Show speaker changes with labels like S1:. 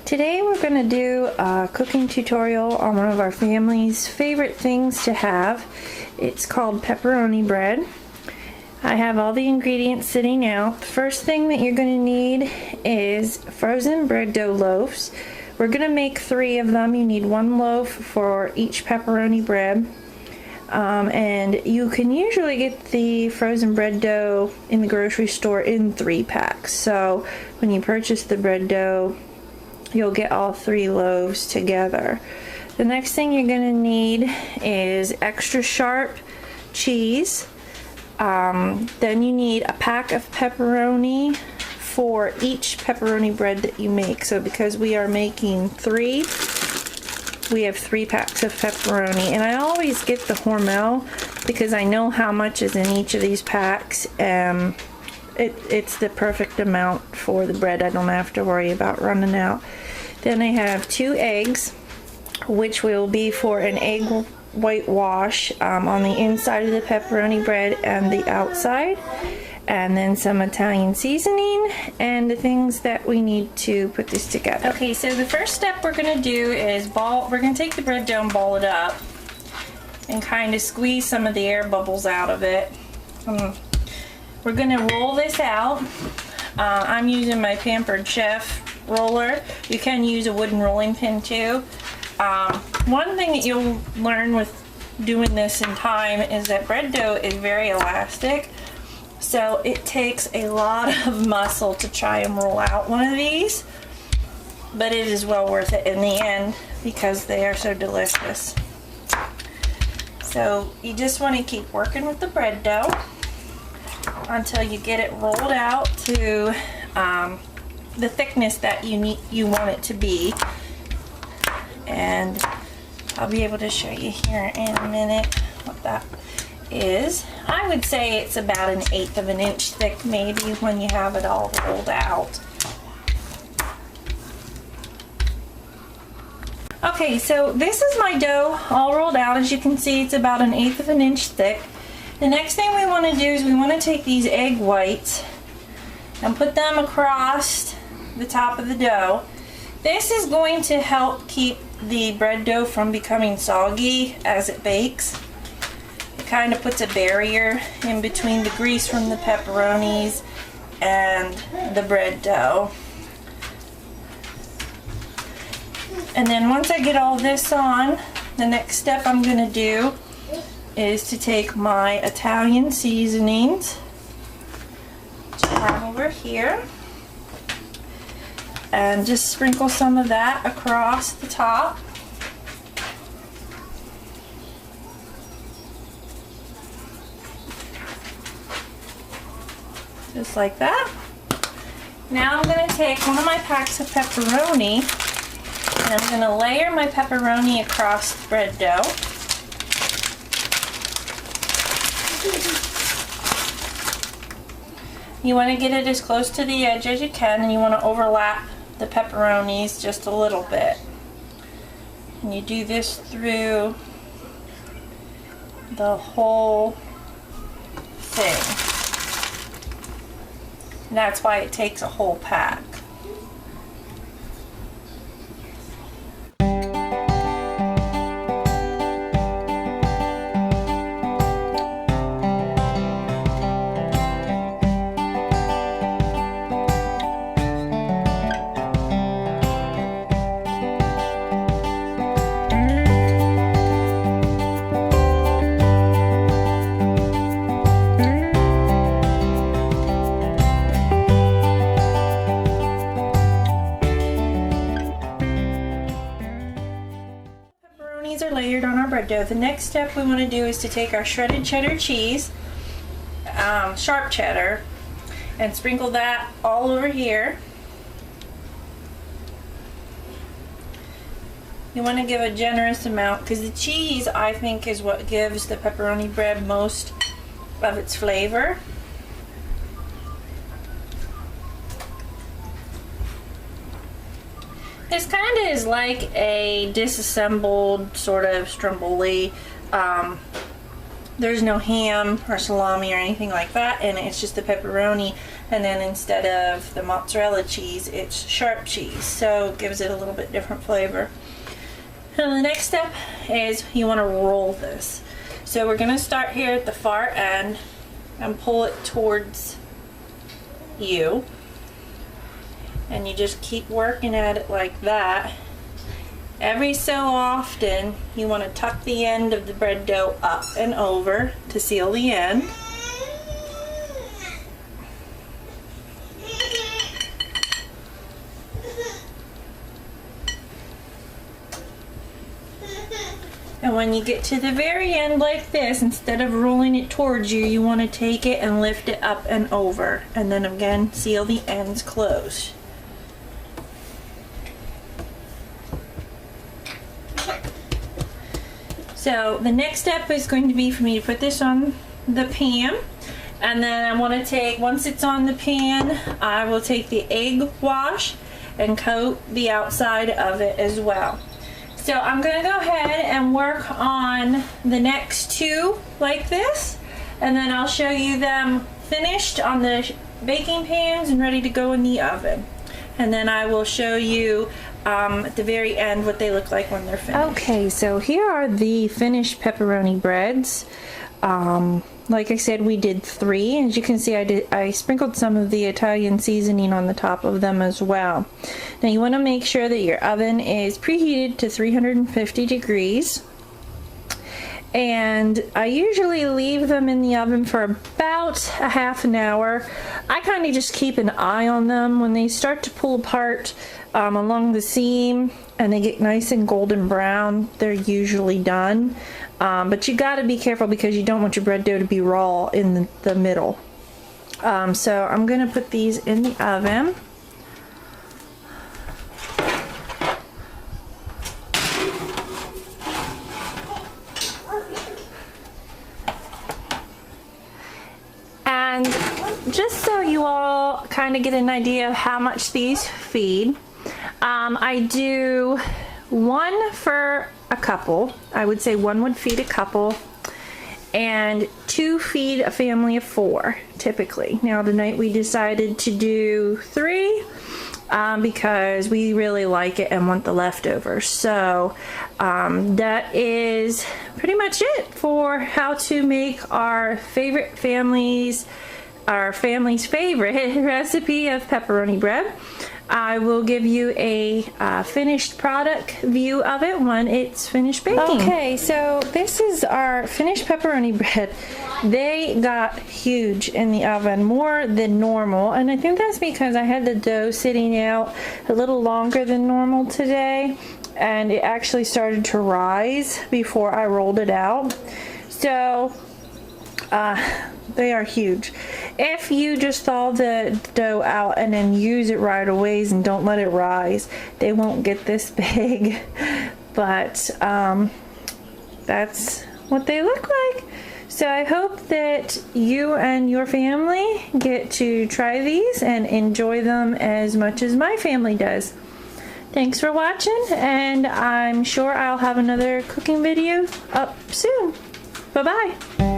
S1: Today we're going to do a cooking tutorial on one of our family's favorite things to have. It's called pepperoni bread. I have all the ingredients sitting out. The first thing that you're going to need is frozen bread dough loaves. We're going to make 3 of them. You need 1 loaf for each pepperoni bread. And you can usually get the frozen bread dough in the grocery store in 3 packs. So when you purchase the bread dough, you'll get all 3 loaves together. The next thing you're going to need is extra sharp cheese. Then you need a pack of pepperoni for each pepperoni bread that you make. So because we are making 3, we have 3 packs of pepperoni. And I always get the Hormel because I know how much is in each of these packs. It's the perfect amount for the bread. I don't have to worry about running out. Then I have 2 eggs, which will be for an egg whitewash on the inside of the pepperoni bread and the outside. And then some Italian seasoning and the things that we need to put this together. Okay, so the first step we're going to do is we're going to take the bread dough and ball it up and kind of squeeze some of the air bubbles out of it. We're going to roll this out. I'm using my Pampered Chef roller. You can use a wooden rolling pin too. One thing that you'll learn with doing this in time is that bread dough is very elastic. So it takes a lot of muscle to try and roll out one of these, but it is well worth it in the end because they are so delicious. So you just want to keep working with the bread dough until you get it rolled out to the thickness that you want it to be. And I'll be able to show you here in a minute what that is. I would say it's about 1/8 of an inch thick maybe when you have it all rolled out. Okay, so this is my dough all rolled out. As you can see, it's about 1/8 of an inch thick. The next thing we want to do is we want to take these egg whites and put them across the top of the dough. This is going to help keep the bread dough from becoming soggy as it bakes. Kind of puts a barrier in between the grease from the pepperonis and the bread dough. And then once I get all this on, the next step I'm going to do is to take my Italian seasonings, which I have over here, and just sprinkle some of that across the top. Just like that. Now I'm going to take one of my packs of pepperoni and I'm going to layer my pepperoni across the bread dough. You want to get it as close to the edge as you can, and you want to overlap the pepperonis just a little bit. And you do this through the whole thing. And that's why it takes a whole pack. Are layered on our bread dough. The next step we want to do is to take our shredded cheddar cheese, sharp cheddar, and sprinkle that all over here. You want to give a generous amount because the cheese, I think, is what gives the pepperoni bread most of its flavor. This kind of is like a disassembled sort of stromboli. There's no ham or salami or anything like that, and it's just the pepperoni. and then instead of the mozzarella cheese, it's sharp cheese, so it gives it a little bit different flavor. So the next step is you want to roll this. So we're going to start here at the far end and pull it towards you, and you just keep working at it like that. Every so often you want to tuck the end of the bread dough up and over to seal the end. And when you get to the very end like this, instead of rolling it towards you, you want to take it and lift it up and over, and then again seal the ends closed. So the next step is going to be for me to put this on the pan, and then I want to take, once it's on the pan, I will take the egg wash and coat the outside of it as well. So I'm going to go ahead and work on the next two like this, and then I'll show you them finished on the baking pans and ready to go in the oven. And then I will show you at the very end what they look like when they're finished. Okay, so here are the finished pepperoni breads. Like I said, we did 3. As you can see, I sprinkled some of the Italian seasoning on the top of them as well. Now you want to make sure that your oven is preheated to 350 degrees. And I usually leave them in the oven for about a half an hour. I kind of just keep an eye on them. When they start to pull apart along the seam and they get nice and golden brown, they're usually done. But you got to be careful because you don't want your bread dough to be raw in the middle. So I'm going to put these in the oven. And just so you all kind of get an idea of how much these feed, I do 1 for a couple. I would say 1 would feed a couple, and 2 feed a family of 4 typically. Now tonight we decided to do 3 because we really like it and want the leftovers. So that is pretty much it for how to make our family's favorite recipe of pepperoni bread. I will give you a finished product view of it when it's finished baking. Okay, so this is our finished pepperoni bread. They got huge in the oven, more than normal, and I think that's because I had the dough sitting out a little longer than normal today, and it actually started to rise before I rolled it out. So they are huge. If you just thaw the dough out and then use it right away and don't let it rise, they won't get this big. But that's what they look like. So I hope that you and your family get to try these and enjoy them as much as my family does. Thanks for watching, and I'm sure I'll have another cooking video up soon. Bye-bye.